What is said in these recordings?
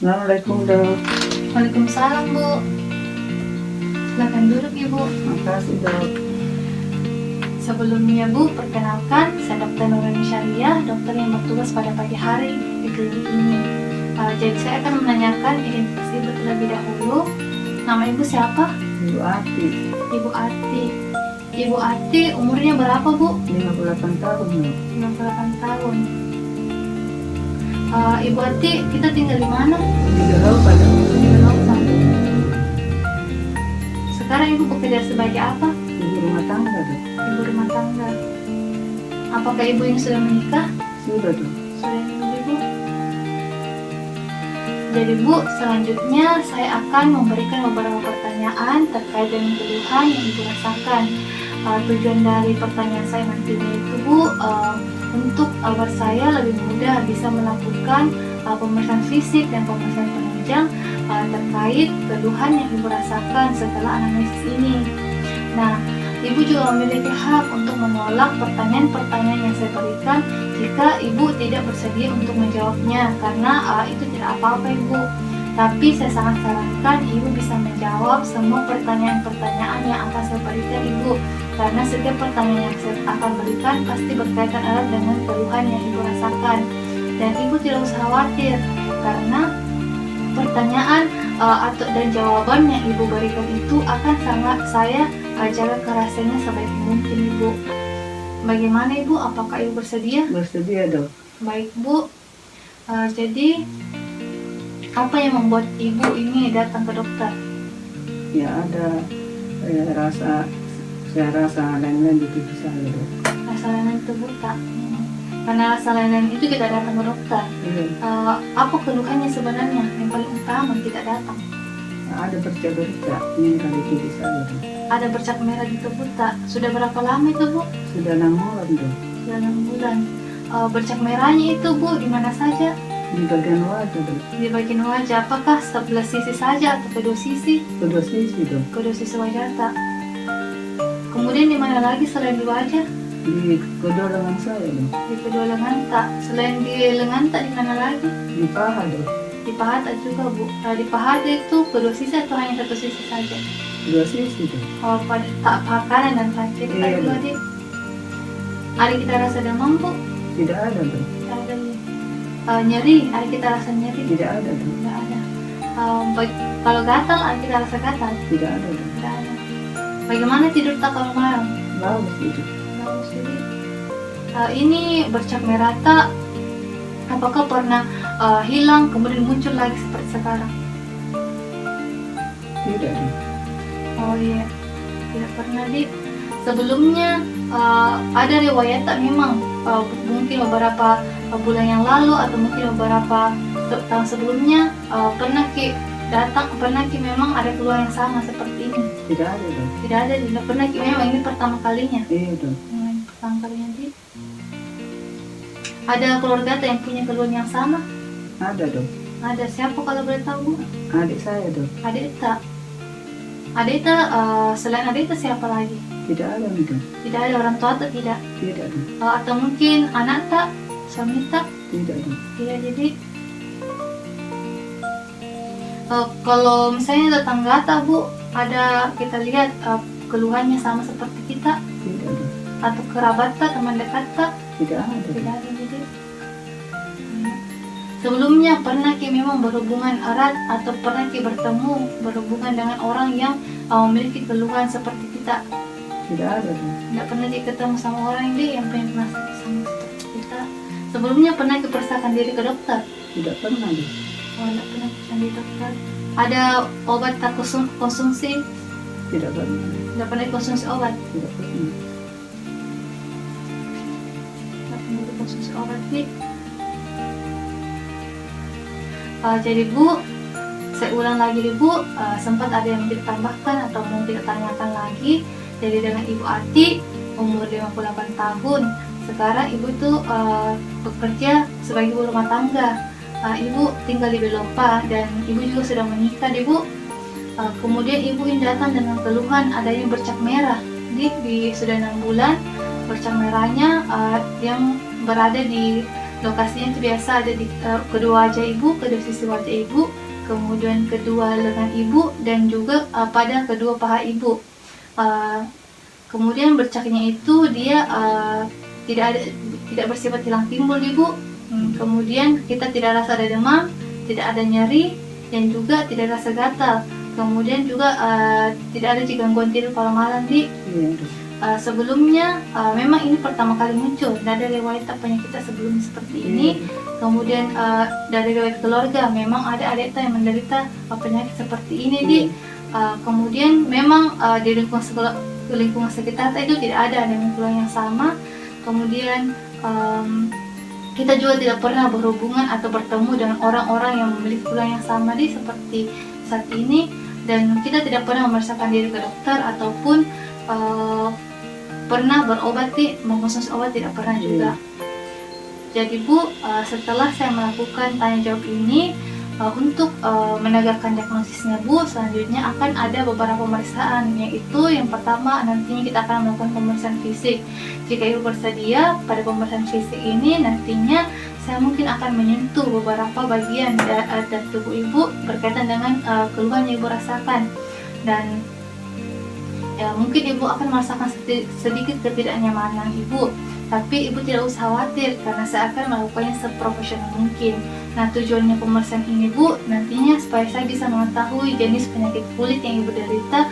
Assalamualaikum dok. Waalaikumsalam Bu. Silakan duduk Ibu. Makasih dok. Sebelumnya Bu, perkenalkan saya Dr. Nurani Syariah, dokter yang bertugas pada pagi hari di klinik ini. Jadi saya akan menanyakan identitas Ibu terlebih dahulu. Nama Ibu siapa? Ibu Ati, Ibu Ati. Ibu Ati umurnya berapa Bu? 58 tahun dok. 58 tahun. Ibu Ati, kita tinggal di mana? Di Geropa dok. Di Gelaupan. Sekarang Ibu bekerja sebagai apa? Ibu rumah tangga dok. Ibu rumah tangga. Apakah Ibu ini sudah menikah? Sudah dok. Sudah Ibu. Jadi Bu, selanjutnya saya akan memberikan beberapa pertanyaan terkait dengan keluhan yang Ibu rasakan. Tujuan dari pertanyaan saya nantinya itu Bu, untuk agar saya lebih mudah bisa melakukan pemeriksaan fisik dan pemeriksaan penunjang terkait keluhan yang Ibu rasakan setelah anamnesis ini. Nah, Ibu juga memiliki hak untuk menolak pertanyaan-pertanyaan yang saya berikan jika Ibu tidak bersedia untuk menjawabnya, karena itu tidak apa-apa Ibu. Tapi saya sangat sarankan Ibu bisa menjawab semua pertanyaan-pertanyaan yang akan saya berikan Ibu, karena setiap pertanyaan yang saya akan berikan pasti berkaitan erat dengan keluhan yang Ibu rasakan. Dan Ibu tidak usah khawatir, karena pertanyaan dan jawaban yang Ibu berikan itu akan sangat saya jaga kerahasiaannya sebaik mungkin Ibu. Bagaimana Ibu? Apakah Ibu bersedia? Bersedia dok. Baik Bu. Jadi apa yang membuat Ibu ini datang ke dokter? Ya ada saya rasa lain-lain di tubuh saya dok. Rasa lain itu buta. Karena rasa lain itu kita datang ke dokter. Iya. Apa keluhannya sebenarnya yang paling utama tidak datang? Ada bercak-bercak ini kali tubuh saya dok. Ada bercak merah di tubuh tak? Sudah berapa lama itu Bu? Sudah 6 bulan dok. Sudah 6 bulan. Bercak merahnya itu Bu di mana saja? Di bagian wajah dok. Di bagian wajah. Apakah sebelah sisi saja atau kedua sisi? Kedua sisi dok. Kedua sisi wajah tak? Kemudian di mana lagi selain di wajah? Di kedua lengan saya dok. Di kedua lengan tak? Selain di lengan tak di mana lagi? Di paha dok. Di paha tak juga Bu? Di paha itu kedua sisi atau hanya satu sisi saja? Dua sisi dok. Tak paha kanan dan paha kiri Iya, ada Bu. adik. Adik kita rasa demam Bu? Tidak ada dok. Tidak ada. Nyeri, adik kita rasa nyeri? Tidak ada dok. Tidak ada. Kalau gatal, adik kita rasa gatal? Tidak ada dok. Tidak ada. Bagaimana tidur tak kalau malam? Bagus itu. Bagus jadi. Ini bercak merah tak? Apakah pernah hilang kemudian muncul lagi seperti sekarang? Tidak dok. Oh iya, tidak pernah Dik. Sebelumnya ada riwayat tak memang mungkin beberapa bulan yang lalu atau mungkin beberapa tahun sebelumnya pernah memang ada keluhan yang sama seperti ini? Tidak ada dok. Tidak ada, tidak pernah memang ini pertama kalinya. Iya dok. Ini pertama kalinya Dik. Ada keluarga tak yang punya keluhan yang sama? Ada dok. Ada, siapa kalau boleh tahu? Adik saya dok. Adik tak? Adik tak, selain adik tak siapa lagi? Tidak ada dok. Tidak ada orang tua atau tidak? Tidak dok. Atau mungkin anak tak? Suami tak? Tidak dok. Tidak, jadi kalau misalnya tetangga tak Bu, ada kita lihat keluhannya sama seperti kita, Tidak dok. atau kerabat tak, teman dekat tak? Tidak ada Tidak dok. ada jadi. Sebelumnya pernah Ki memang berhubungan erat atau pernah Ki berhubungan dengan orang yang memiliki keluhan seperti kita? Tidak ada dok. Tidak pernah Ki ketemu sama orang yang pernah sama seperti kita? Sebelumnya pernah Ki periksakan diri ke dokter? Tidak pernah dok. Oh, tidak pernah periksa di dokter. Ada obat tak konsumsi? Tidak pernah. Tidak pernah konsumsi obat? Tidak pernah. Tidak pernah konsumsi obat Ki. Jadi Bu, saya ulang lagi nih Bu, sempat ada yang ditambahkan atau mau kita tanyakan lagi. Jadi dengan Ibu Ati, umur 58 tahun, sekarang Ibu itu bekerja sebagai ibu rumah tangga. Ibu tinggal di Belopa dan Ibu juga sudah menikah deh Bu. Kemudian Ibu ini datang dengan keluhan adanya bercak merah sudah 6 bulan. Bercak merahnya yang berada di lokasinya itu biasa ada di kedua wajah ibu, kedua sisi wajah ibu, kemudian kedua lengan ibu, dan juga pada kedua paha ibu. Kemudian bercaknya itu dia tidak bersifat hilang timbul ibu. Kemudian kita tidak rasa ada demam, tidak ada nyeri, dan juga tidak rasa gatal. Kemudian juga tidak ada gangguan tidur kalau malam di. Sebelumnya memang ini pertama kali muncul, tidak ada riwayat penyakit sebelumnya seperti ini. Kemudian dari riwayat keluarga memang ada adik yang menderita penyakit seperti ini di. Kemudian memang di lingkungan sekitar itu tidak ada keluhan yang sama. Kemudian kita juga tidak pernah berhubungan atau bertemu dengan orang-orang yang memiliki keluhan yang sama di seperti saat ini, dan kita tidak pernah memeriksakan diri ke dokter ataupun pernah berobat mengkonsumsi obat, tidak pernah juga. Jadi Bu, setelah saya melakukan tanya jawab ini untuk menegakkan diagnosisnya Bu, selanjutnya akan ada beberapa pemeriksaan, yaitu yang pertama nantinya kita akan melakukan pemeriksaan fisik. Jika Ibu bersedia, pada pemeriksaan fisik ini nantinya saya mungkin akan menyentuh beberapa bagian dari tubuh Ibu berkaitan dengan keluhan yang Ibu rasakan, dan mungkin Ibu akan merasakan sedikit ketidaknyamanan Ibu, tapi Ibu tidak usah khawatir karena saya akan melakukannya seprofesional mungkin. Nah, tujuannya pemeriksaan ini Bu, nantinya supaya saya bisa mengetahui jenis penyakit kulit yang Ibu derita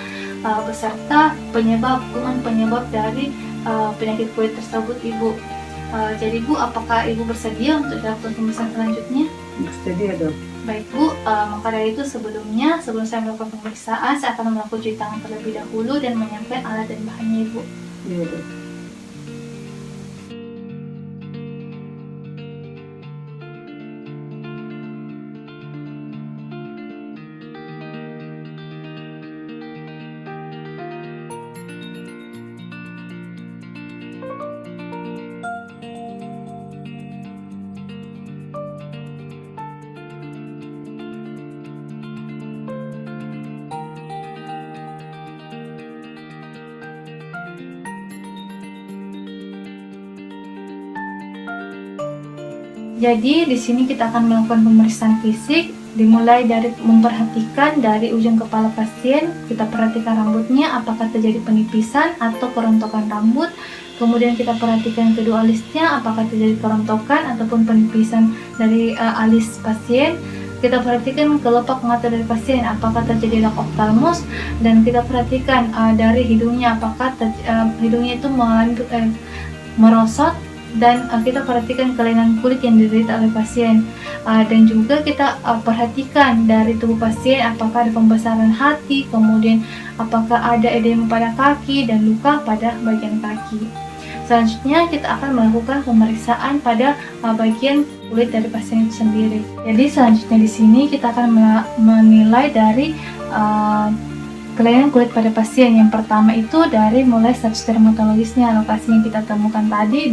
beserta penyebab dari penyakit kulit tersebut Ibu. Jadi Bu, apakah Ibu bersedia untuk dilakukan pemeriksaan selanjutnya? Bersedia dok. Baik Bu, maka dari itu sebelum saya melakukan pemeriksaan, saya akan melakukan cuci tangan terlebih dahulu dan menyiapkan alat dan bahannya Ibu. Iya dok. Jadi di sini kita akan melakukan pemeriksaan fisik, dimulai dari memperhatikan dari ujung kepala pasien. Kita perhatikan rambutnya, apakah terjadi penipisan atau kerontokan rambut. Kemudian kita perhatikan kedua alisnya, apakah terjadi kerontokan ataupun penipisan dari alis pasien. Kita perhatikan kelopak mata dari pasien, apakah terjadi lock ophthalmos, dan kita perhatikan dari hidungnya, apakah hidungnya itu merosot, dan kita perhatikan kelainan kulit yang diderita oleh pasien, dan juga kita perhatikan dari tubuh pasien apakah ada pembesaran hati, kemudian apakah ada edema pada kaki dan luka pada bagian kaki. Selanjutnya kita akan melakukan pemeriksaan pada bagian kulit dari pasien itu sendiri. Jadi selanjutnya di sini kita akan menilai dari kelainan kulit pada pasien. Yang pertama itu dari mulai status dermatologisnya, lokasi yang kita temukan tadi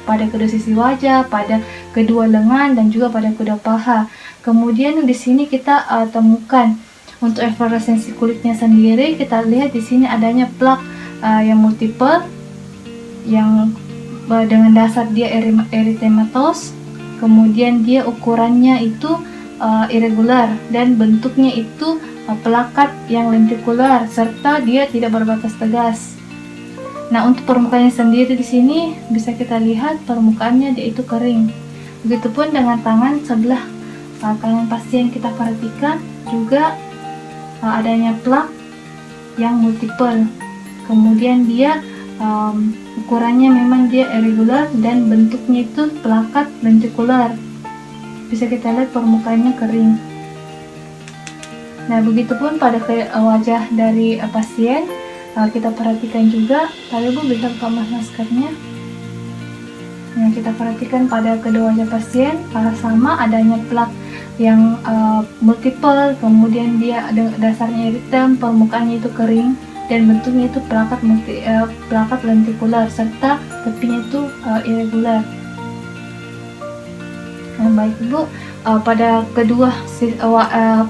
pada kedua sisi wajah, pada kedua lengan, dan juga pada kedua paha. Kemudian di sini kita temukan untuk efloresensi kulitnya sendiri. Kita lihat di sini adanya plak yang multiple, yang dengan dasar dia erythematous. Kemudian dia ukurannya itu irregular dan bentuknya itu pelakat yang lentikular, serta dia tidak berbatas tegas. Nah, untuk permukaannya sendiri di sini bisa kita lihat permukaannya dia itu kering. Begitupun dengan tangan sebelah kanan pasien, kita perhatikan juga adanya plak yang multiple. Kemudian dia ukurannya memang dia irregular dan bentuknya itu pelakat lentikular. Bisa kita lihat permukaannya kering. Nah, begitupun pada wajah dari pasien, kita perhatikan juga. Tadi Bu bisa buka maskernya. Nah, kita perhatikan pada kedua wajah pasien sama adanya plak yang multiple, kemudian dia dasarnya hitam, permukaannya itu kering, dan bentuknya itu pelakat lentikular, serta tepinya itu irregular. Nah, baik Bu, pada kedua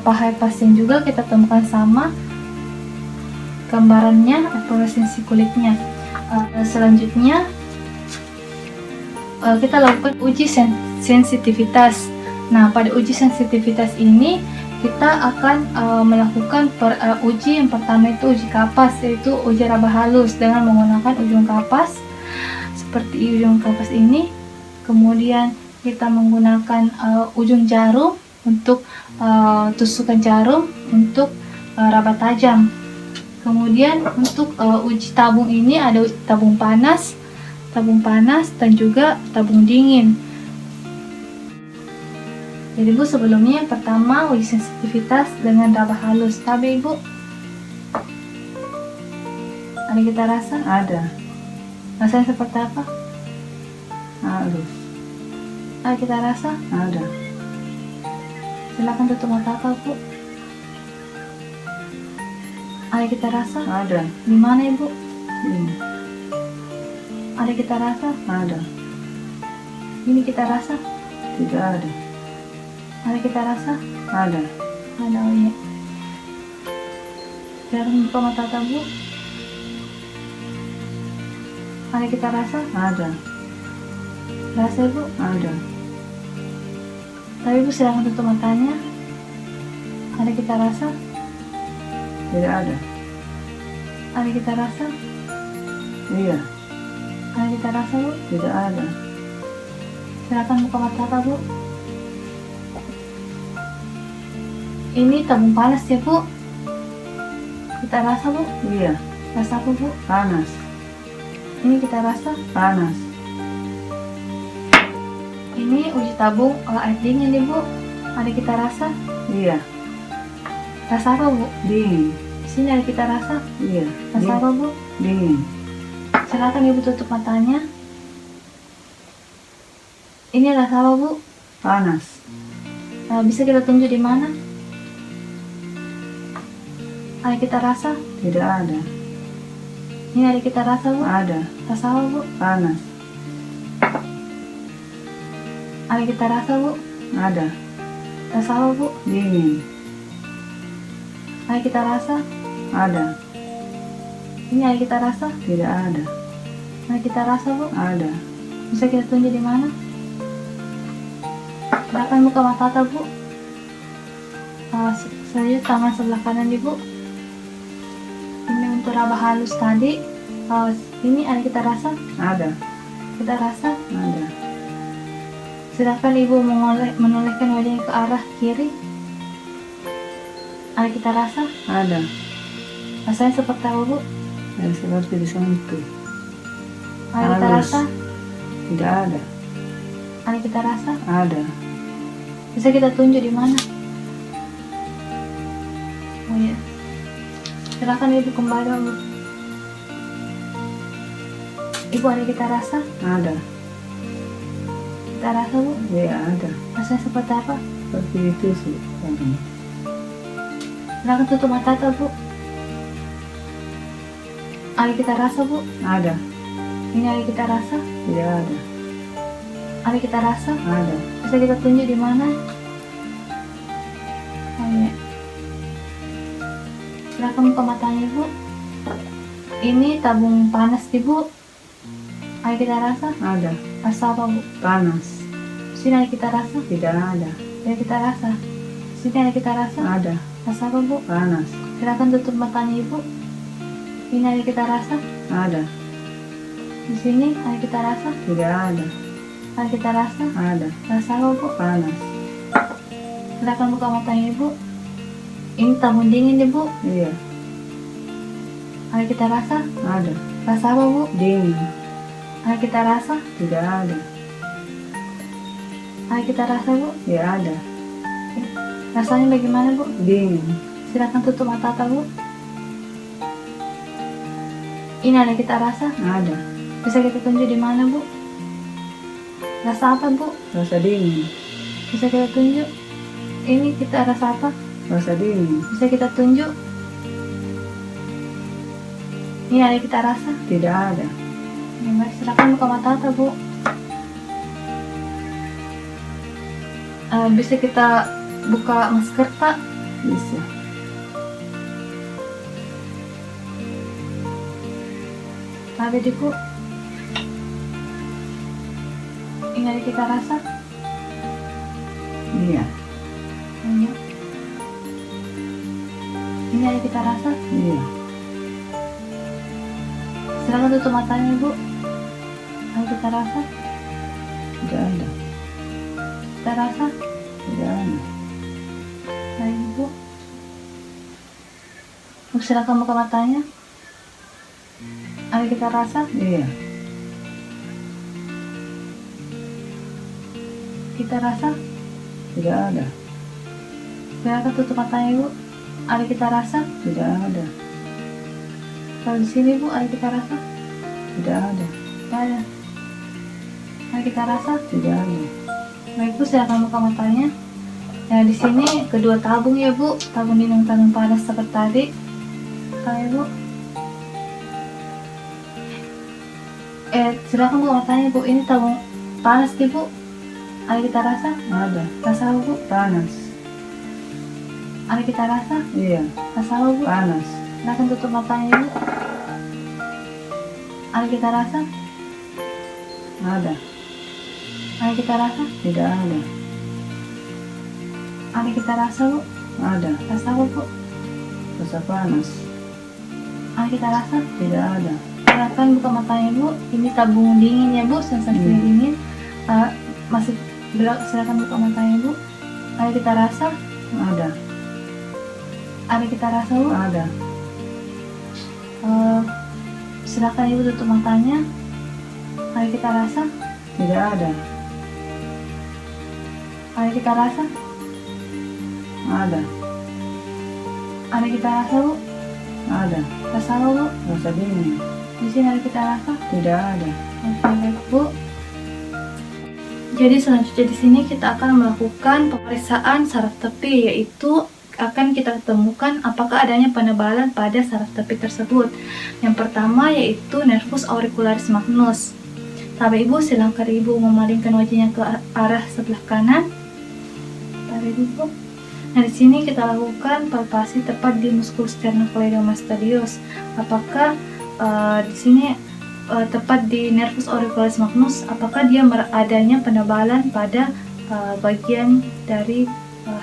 paha pasien juga kita temukan sama gambarannya, efloresensi kulitnya. Selanjutnya kita lakukan uji sensitivitas. Nah, pada uji sensitivitas ini kita akan melakukan uji yang pertama itu uji kapas, yaitu uji raba halus dengan menggunakan ujung kapas seperti ujung kapas ini. Kemudian kita menggunakan ujung jarum untuk tusukan jarum untuk raba tajam. Kemudian untuk uji tabung ini ada tabung panas dan juga tabung dingin. Jadi Bu, sebelumnya yang pertama uji sensitivitas dengan raba halus. Tapi Ibu, ada kita rasa? Ada. Rasanya seperti apa? Halus. Ada kita rasa? Ada. Silakan tutup mata Bu. Ada kita rasa? Ada. Di mana Ibu? Ini. Ada kita rasa? Ada. Ini kita rasa? Tidak ada. Ada kita rasa? Ada. Ada, oh iya. Silakan buka mata Bu. Ada kita rasa? Ada. Rasa Bu? Ada. Tapi Bu, silakan tutup matanya. Ada kita rasa? Tidak ada. Ada kita rasa? Iya. Ada kita rasa Bu? Tidak ada. Silakan buka mata Bu. Ini tabung panas ya Bu. Kita rasa Bu. Iya. Rasa apa Bu? Panas. Ini kita rasa. Panas. Ini uji tabung air dingin nih Bu. Ada kita rasa. Iya. Rasa apa Bu? Dingin. Sini ada kita rasa. Iya. Rasa apa Bu? Dingin. Silakan Ibu tutup matanya. Ini rasa apa Bu? Panas. Bisa kita tunjuk di mana? Ada kita rasa? Tidak ada. Ini ada kita rasa Bu? Ada. Rasa apa Bu? Panas. Ada kita rasa Bu? Ada. Rasa apa Bu? Dingin. Ada kita rasa? Ada. Ini ada kita rasa? Tidak ada. Ada kita rasa Bu? Ada. Bisa kita tunjuk di mana? Silakan buka mata Bu. Selanjutnya tangan sebelah kanan Ibu. Ini untuk raba halus tadi. Ini ada kita rasa? Ada. Kita rasa? Ada. Silakan Ibu menolehkan wajahnya ke arah kiri. Ada kita rasa? Ada. Rasanya seperti apa Bu? Dan seperti disentuh. Ada kita Halus. rasa? Tidak ada. Ada kita rasa? Ada. Bisa kita tunjuk di mana? Oh iya. Silakan Ibu kembali Bu. Ibu, ada kita rasa? Ada. Kita rasa Bu? Iya ada. Rasanya seperti apa? Seperti itu sih. Silakan tutup mata Bu. Ada kita rasa Bu? Ada. Ini ada kita rasa? Tidak ada. Ada kita rasa? Ada. Bisa kita tunjuk di mana? Oh iya. Silakan buka matanya Ibu. Ini tabung panas Ibu. Ada kita rasa? Ada. Rasa apa Bu? Panas. Sini ada kita rasa? Tidak ada. Ada kita rasa? Sini ada kita rasa? Ada. Rasa apa Bu? Panas. Silakan tutup matanya Ibu. Ini ada kita rasa? Ada. Di sini ada kita rasa? Tidak ada. Ada kita rasa? Ada. Rasa apa Bu? Panas. Silakan buka matanya Ibu. Ini tabung dingin Ibu. Iya. Ada kita rasa? Ada. Rasa apa Bu? Dingin. Ada kita rasa? Tidak ada. Ada kita rasa Bu? Tidak ada. Rasanya bagaimana Bu? Dingin. Silakan tutup mata Bu. Ini ada kita rasa? Ada. Bisa kita tunjuk di mana Bu? Rasa apa Bu? Rasa dingin. Bisa kita tunjuk? Ini kita rasa apa? Rasa dingin. Bisa kita tunjuk? Ini ada kita rasa? Tidak ada. Ya, baik, silakan buka mata Bu. Bisa kita buka masker tak? Bisa. Ada di Bu. nyeri kita rasa? Iya. Iya. Ini nyeri kita rasa? Iya. Silakan tutup matanya Ibu. Nyeri kita rasa? Tidak ada. Kita rasa? Tidak ada. Baik Ibu. Ibu silakan buka matanya. Nyeri kita rasa? Iya. Kita rasa? Tidak ada. Silakan tutup matanya Ibu. Ada kita rasa? Tidak ada. Kalau di sini Bu, ada kita rasa? Tidak ada. Tidak ada. Ada kita rasa? Tidak ada. Baik Bu, silakan buka matanya. Nah di sini kedua tabung ya Bu, tabung dingin tabung panas seperti tadi. Kayak Bu. Silakan buka matanya Bu. Ini tabung panas nih Bu. Ada kita rasa? Ada. Rasa apa Bu? Panas. Ada kita rasa? Iya. Rasa apa Bu? Panas. Silakan tutup matanya Bu. Ada kita rasa? Ada. Ada kita rasa? Tidak ada. Ada kita rasa Bu? Ada. Rasa apa Bu? Rasa panas. Ada kita rasa? Tidak ada. Silakan buka matanya Bu. Ini tabung dingin ya Bu, sensasi dingin. Masih silakan buka matanya Bu. Ada kita rasa? Ada. Ada kita rasa Bu? Ada. Silakan Ibu tutup matanya. Ada kita rasa? Tidak ada. Ada kita rasa? Ada. Ada kita rasa Bu? Ada. Rasa apa Bu? Rasa dingin. Di sini ada kita rasa? Tidak ada. Oke baik Bu. Jadi selanjutnya di sini kita akan melakukan pemeriksaan saraf tepi, yaitu akan kita temukan apakah adanya penebalan pada saraf tepi tersebut. Yang pertama yaitu nervus auricularis magnus. Tapi Ibu silakan Ibu memalingkan wajahnya ke arah sebelah kanan. Tapi Ibu. Nah di sini kita lakukan palpasi tepat di musculus sternocleidomastoideus. Apakah di sini tepat di nervus auricularis magnus, apakah dia adanya penebalan pada bagian dari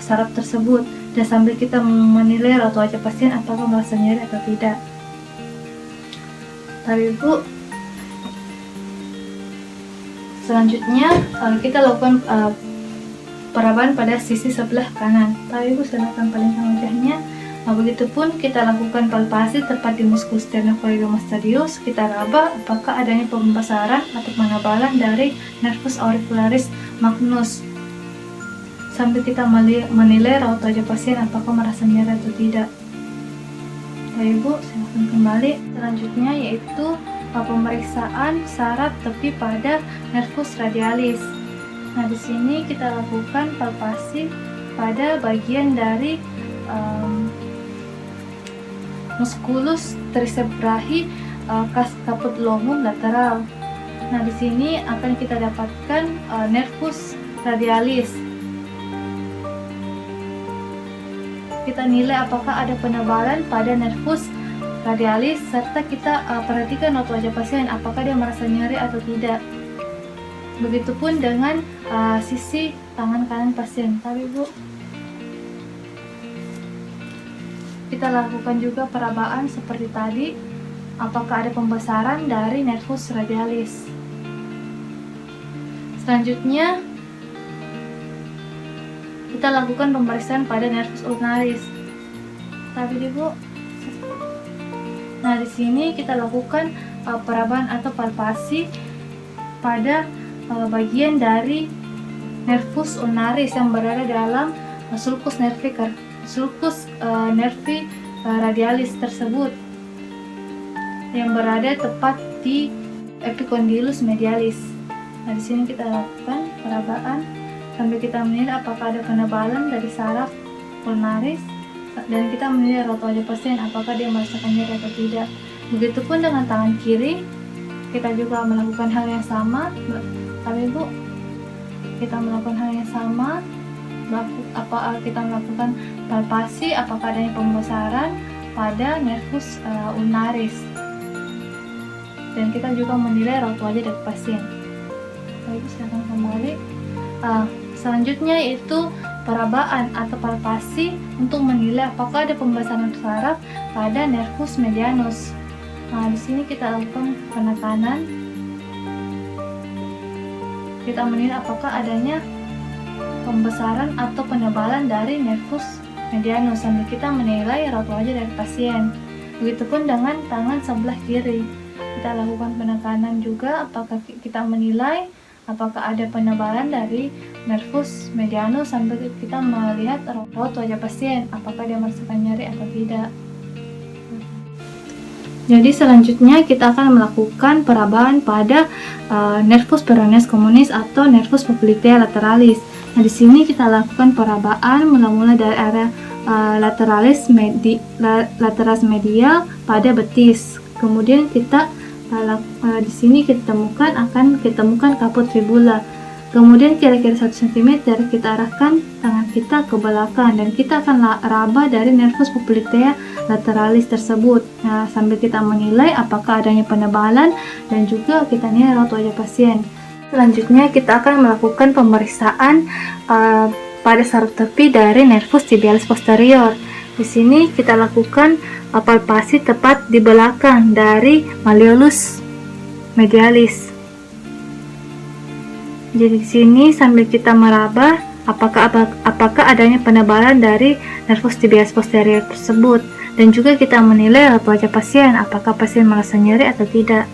saraf tersebut, dan sambil kita menilai raut wajah pasien apakah merasa nyeri atau tidak. Tapi Bu, selanjutnya kita lakukan perabaan pada sisi sebelah kanan. Tapi Bu silakan palingkan wajahnya. Nah, begitupun kita lakukan palpasi tepat di musculus sternocleidomastoideus. Kita raba apakah adanya pembesaran atau penebalan dari nervus auricularis magnus. Sambil kita menilai raut wajah pasien apakah merasa nyeri atau tidak. Baik Bu, silakan kembali. Selanjutnya yaitu pemeriksaan saraf tepi pada nervus radialis. Nah, di sini kita lakukan palpasi pada bagian dari musculus tricebrachi caput longum lateral. Nah, di sini akan kita dapatkan nervus radialis. Kita nilai apakah ada penebalan pada nervus radialis, serta kita perhatikan raut wajah pasien apakah dia merasa nyeri atau tidak. Begitupun dengan sisi tangan kanan pasien. Tapi Bu, kita lakukan juga perabaan seperti tadi, apakah ada pembesaran dari nervus radialis. Selanjutnya kita lakukan pemeriksaan pada nervus ulnaris. Tapi Bu, nah di sini kita lakukan perabaan atau palpasi pada bagian dari nervus ulnaris yang berada dalam sulcus nervi radialis tersebut, yang berada tepat di epicondylus medialis. Nah, di sini kita lakukan perabaan sambil kita menilai apakah ada penebalan dari saraf ulnaris, dan kita menilai raut wajah pasien apakah dia merasakan nyeri atau tidak. Begitupun dengan tangan kiri, kita juga melakukan hal yang sama. Tapi Bu, kita melakukan hal yang sama. Kita melakukan palpasi apakah adanya pembesaran pada nervus ulnaris, dan kita juga menilai raut wajah dari pasien. Bapak Ibu silakan kembali. Selanjutnya yaitu perabaan atau palpasi untuk menilai apakah ada pembesaran saraf pada nervus medianus. Di sini kita lakukan penekanan. Kita menilai apakah adanya pembesaran atau penebalan dari nervus medianus sambil kita menilai raut wajah dari pasien. Begitupun dengan tangan sebelah kiri. Kita lakukan penekanan juga apakah kita menilai apakah ada penebalan dari nervus medianus sambil kita melihat raut wajah pasien, apakah dia merasakan nyeri atau tidak. Jadi selanjutnya kita akan melakukan perabaan pada nervus peroneus communis atau nervus popliteal lateralis. Nah, di sini kita lakukan perabaan mula-mula dari area lateralis medial pada betis. Kemudian kita di sini kita temukan kaput fibula. Kemudian kira-kira 1 cm kita arahkan tangan kita ke belakang dan kita akan raba dari nervus popliteal lateralis tersebut. Nah, sambil kita menilai apakah adanya penebalan dan juga kita nilai raut wajah pasien. Selanjutnya kita akan melakukan pemeriksaan pada saraf tepi dari nervus tibialis posterior. Di sini kita lakukan palpasi tepat di belakang dari malleolus medialis. Jadi di sini sambil kita meraba apakah adanya penebalan dari nervus tibialis posterior tersebut dan juga kita menilai raut wajah pasien apakah pasien merasa nyeri atau tidak.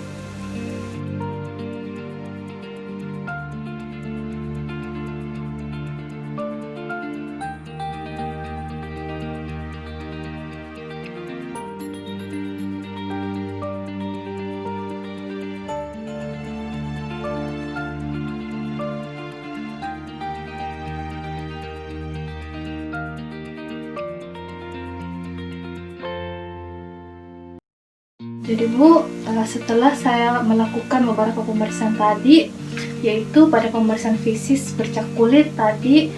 Jadi Bu, setelah saya melakukan beberapa pemeriksaan tadi, yaitu pada pemeriksaan fisis bercak kulit tadi,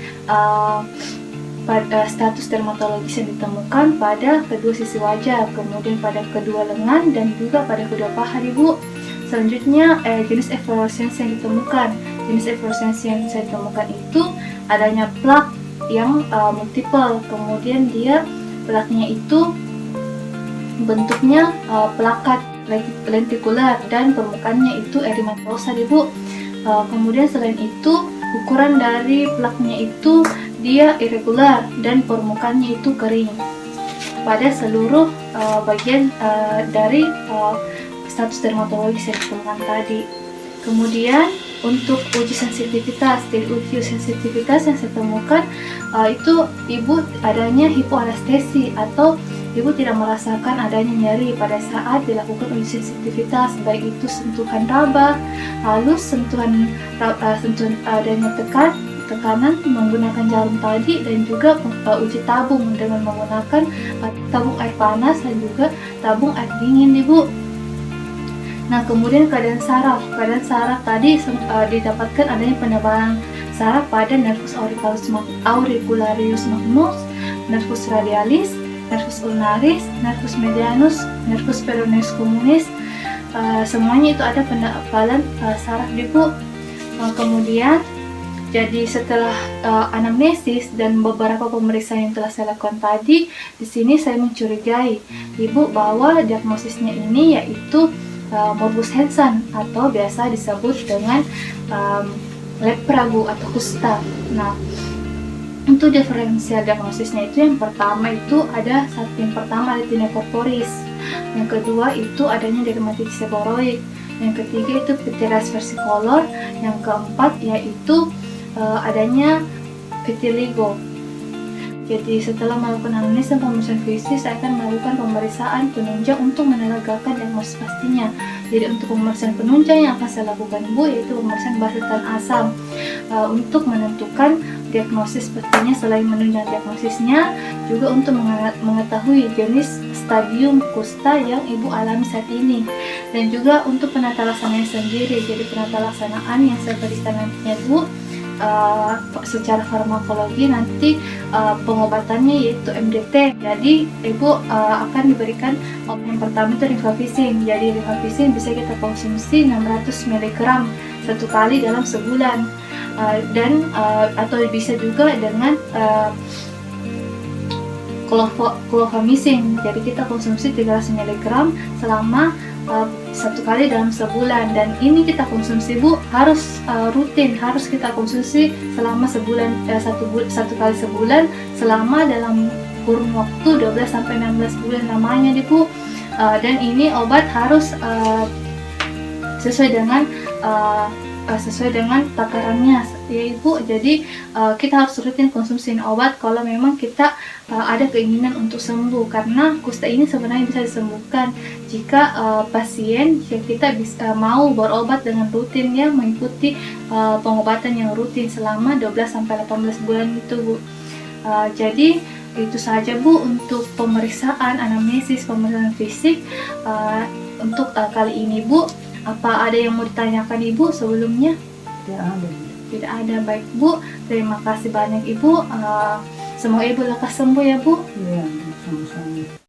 pada status dermatologis yang ditemukan pada kedua sisi wajah, kemudian pada kedua lengan dan juga pada kedua paha, Bu. Selanjutnya jenis eflorescensi yang ditemukan. Jenis eflorescensi yang saya temukan itu adanya plak yang multiple, kemudian dia plaknya itu bentuknya plakat lentikular dan permukaannya itu erythematosa, Bu. Kemudian selain itu ukuran dari plaknya itu dia irregular dan permukaannya itu kering pada seluruh bagian dari status dermatologis yang ditemukan tadi. Kemudian untuk uji sensitivitas, dari uji sensitivitas yang saya temukan itu Ibu adanya hipoalestesi atau Ibu tidak merasakan adanya nyeri pada saat dilakukan uji sensitivitas, baik itu sentuhan raba, halus, sentuhan adanya tekanan menggunakan jarum tadi, dan juga uji tabung dengan menggunakan tabung air panas dan juga tabung air dingin, Ibu. Nah, kemudian keadaan saraf tadi didapatkan adanya penebalan saraf pada nervus auricularis magnus, nervus radialis, nervus ulnaris, nervus medianus, nervus peroneus communis, semuanya itu ada penebalan saraf, Bu. Kemudian jadi setelah anamnesis dan beberapa pemeriksaan yang telah saya lakukan tadi, di sini saya mencurigai Ibu bahwa diagnosisnya ini yaitu morbus Hansen atau biasa disebut dengan lepragu atau kusta. Nah, untuk diferensial diagnosisnya itu yang pertama itu ada tinea corporis, yang kedua itu adanya dermatitis seboroid, yang ketiga itu pityriasis versicolor, yang keempat yaitu adanya vitiligo. Jadi setelah melakukan anamnesis dan pemeriksaan fisik, saya akan melakukan pemeriksaan penunjang untuk menegakkan diagnosis pastinya. Jadi untuk pemeriksaan penunjang yang akan saya lakukan, Bu, yaitu pemeriksaan basetan asam untuk menentukan diagnosis pastinya. Selain menunjang diagnosisnya, juga untuk mengetahui jenis stadium kusta yang Ibu alami saat ini, dan juga untuk penata laksananya sendiri. Jadi penata laksanaan yang saya berikan nantinya, Bu, secara farmakologi nanti pengobatannya yaitu MDT. Jadi Ibu akan diberikan yang pertama itu rifampicin. Jadi rifampicin bisa kita konsumsi 600 mg 1 kali dalam sebulan. Dan atau bisa juga dengan clofamicin. Jadi kita konsumsi 300 mg selama 1 kali dalam sebulan, dan ini kita konsumsi Bu harus rutin, harus kita konsumsi selama sebulan, 1 kali sebulan selama dalam kurun waktu 12 sampai 16 bulan namanya deh Bu. Dan ini obat harus sesuai dengan takarannya ya Ibu. Jadi kita harus rutin konsumsi obat kalau memang kita ada keinginan untuk sembuh, karena kusta ini sebenarnya bisa disembuhkan jika pasien yang kita bisa mau berobat dengan rutin, ya mengikuti pengobatan yang rutin selama 12-18 bulan itu Bu. Jadi itu saja Bu untuk pemeriksaan anamnesis, pemeriksaan fisik untuk kali ini Bu. Apa ada yang mau ditanyakan Ibu sebelumnya? Tidak ada. Tidak ada. Baik Bu, terima kasih banyak Ibu. Semoga Ibu lekas sembuh ya Bu. Iya, sama-sama.